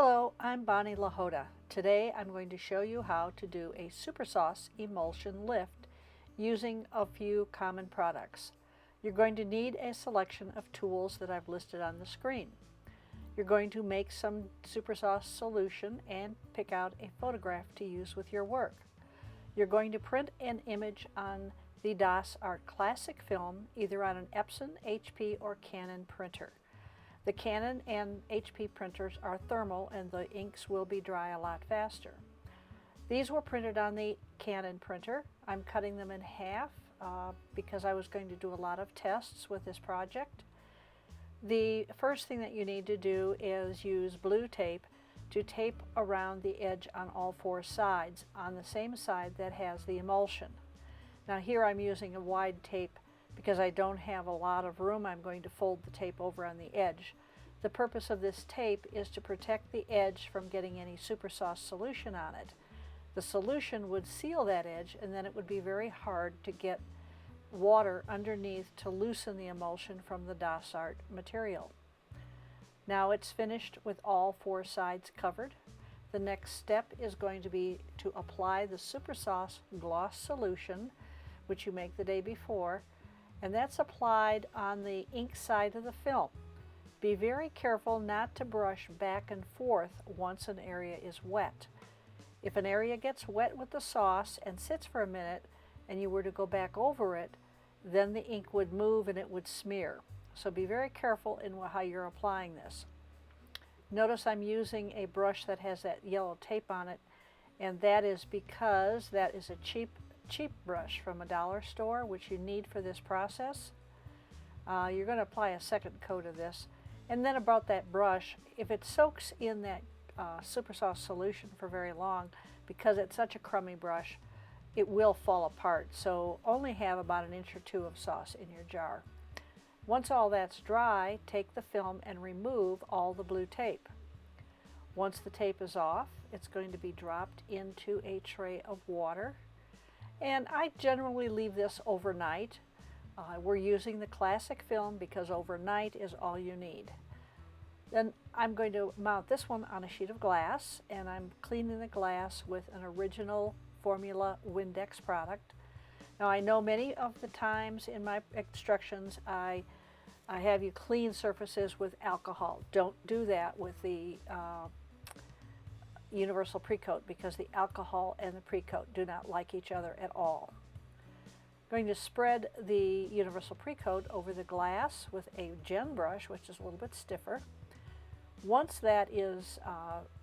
Hello, I'm Bonny Lhotka. Today I'm going to show you how to do a SuperSauce emulsion lift using a few common products. You're going to need a selection of tools that I've listed on the screen. You're going to make some SuperSauce solution and pick out a photograph to use with your work. You're going to print an image on the DOS Art Classic film, either on an Epson, HP, or Canon printer. The Canon and HP printers are thermal and the inks will be dry a lot faster. These were printed on the Canon printer. I'm cutting them in half because I was going to do a lot of tests with this project. The first thing that you need to do is use blue tape to tape around the edge on all four sides on the same side that has the emulsion. Now here I'm using a wide tape because I don't have a lot of room. I'm going to fold the tape over on the edge. The purpose of this tape is to protect the edge from getting any SuperSauce solution on it. The solution would seal that edge and then it would be very hard to get water underneath to loosen the emulsion from the DOS Art material. Now it's finished with all four sides covered. The next step is going to be to apply the SuperSauce gloss solution, which you make the day before, and that's applied on the ink side of the film. Be very careful not to brush back and forth once an area is wet. If an area gets wet with the sauce and sits for a minute and you were to go back over it, then the ink would move and it would smear. So be very careful in how you're applying this. Notice I'm using a brush that has that yellow tape on it, and that is because that is a cheap brush from a dollar store, which you need for this process. You're going to apply a second coat of this. And then about that brush, if it soaks in that SuperSauce solution for very long, because it's such a crummy brush, it will fall apart. So only have about 1 inch or 2 of sauce in your jar. Once all that's dry, take the film and remove all the blue tape. Once the tape is off, it's going to be dropped into a tray of water. And I generally leave this overnight. We're using the classic film because overnight is all you need. Then I'm going to mount this one on a sheet of glass, and I'm cleaning the glass with an original formula Windex product. Now I know many of the times in my instructions I have you clean surfaces with alcohol. Don't do that with the universal precoat because the alcohol and the precoat do not like each other at all. I'm going to spread the universal precoat over the glass with a gen brush, which is a little bit stiffer. Once that is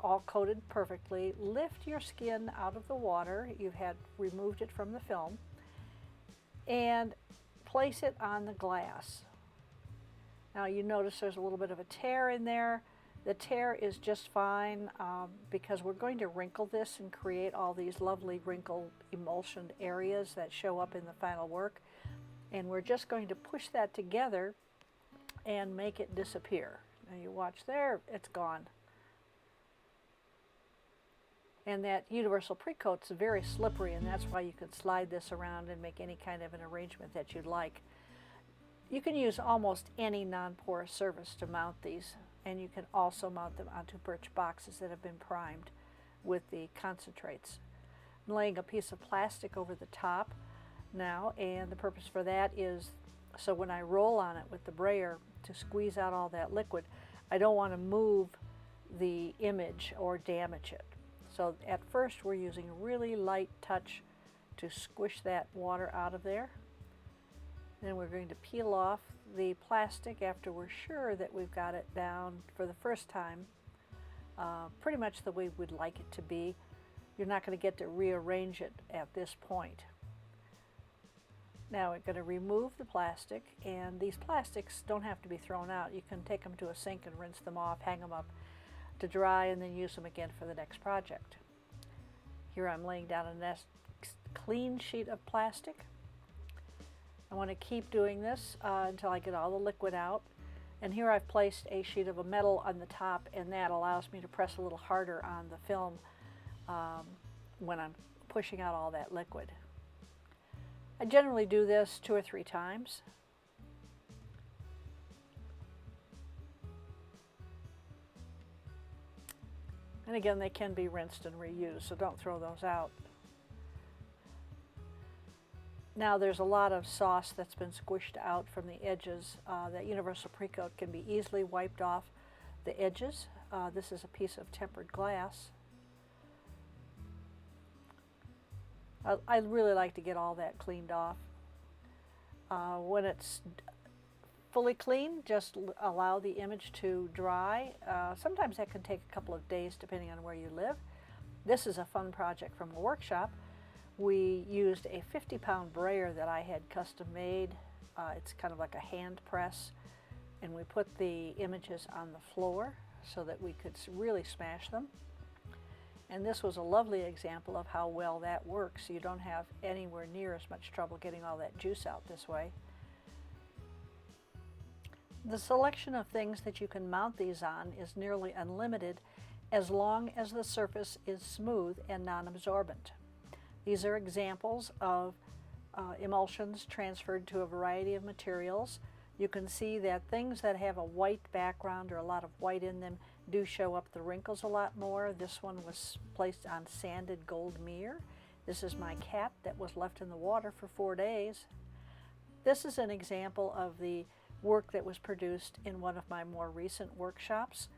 all coated perfectly, lift your skin out of the water. You've had removed it from the film, and place it on the glass. Now you notice there's a little bit of a tear in there. The tear is just fine because we're going to wrinkle this and create all these lovely wrinkled emulsioned areas that show up in the final work. And we're just going to push that together and make it disappear. Now you watch there, it's gone. And that universal precoat's very slippery, and that's why you can slide this around and make any kind of an arrangement that you'd like. You can use almost any non-porous surface to mount these, and you can also mount them onto birch boxes that have been primed with the concentrates. I'm laying a piece of plastic over the top now, and the purpose for that is so when I roll on it with the brayer to squeeze out all that liquid, I don't want to move the image or damage it. So at first we're using a really light touch to squish that water out of there. Then we're going to peel off the plastic after we're sure that we've got it down for the first time, pretty much the way we'd like it to be. You're not going to get to rearrange it at this point. Now we're going to remove the plastic, and these plastics don't have to be thrown out. You can take them to a sink and rinse them off, hang them up to dry, and then use them again for the next project. Here I'm laying down a nice clean sheet of plastic. I want to keep doing this until I get all the liquid out. And here I've placed a sheet of a metal on the top, and that allows me to press a little harder on the film when I'm pushing out all that liquid. I generally do this 2 or 3 times. And again, they can be rinsed and reused, so don't throw those out. Now there's a lot of sauce that's been squished out from the edges. That universal pre-coat can be easily wiped off the edges. This is a piece of tempered glass. I really like to get all that cleaned off. When it's fully clean, just allow the image to dry. Sometimes that can take a couple of days depending on where you live. This is a fun project from a workshop. We used a 50-pound brayer that I had custom made. It's kind of like a hand press, and we put the images on the floor so that we could really smash them. And this was a lovely example of how well that works. You don't have anywhere near as much trouble getting all that juice out this way. The selection of things that you can mount these on is nearly unlimited as long as the surface is smooth and non-absorbent. These are examples of emulsions transferred to a variety of materials. You can see that things that have a white background or a lot of white in them do show up the wrinkles a lot more. This one was placed on sanded gold mirror. This is my cat that was left in the water for 4 days. This is an example of the work that was produced in one of my more recent workshops.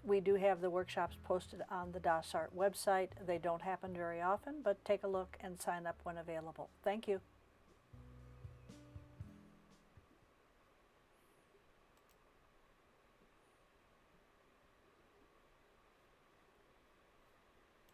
We do have the workshops posted on the DasArt website. They don't happen very often, but take a look and sign up when available. Thank you.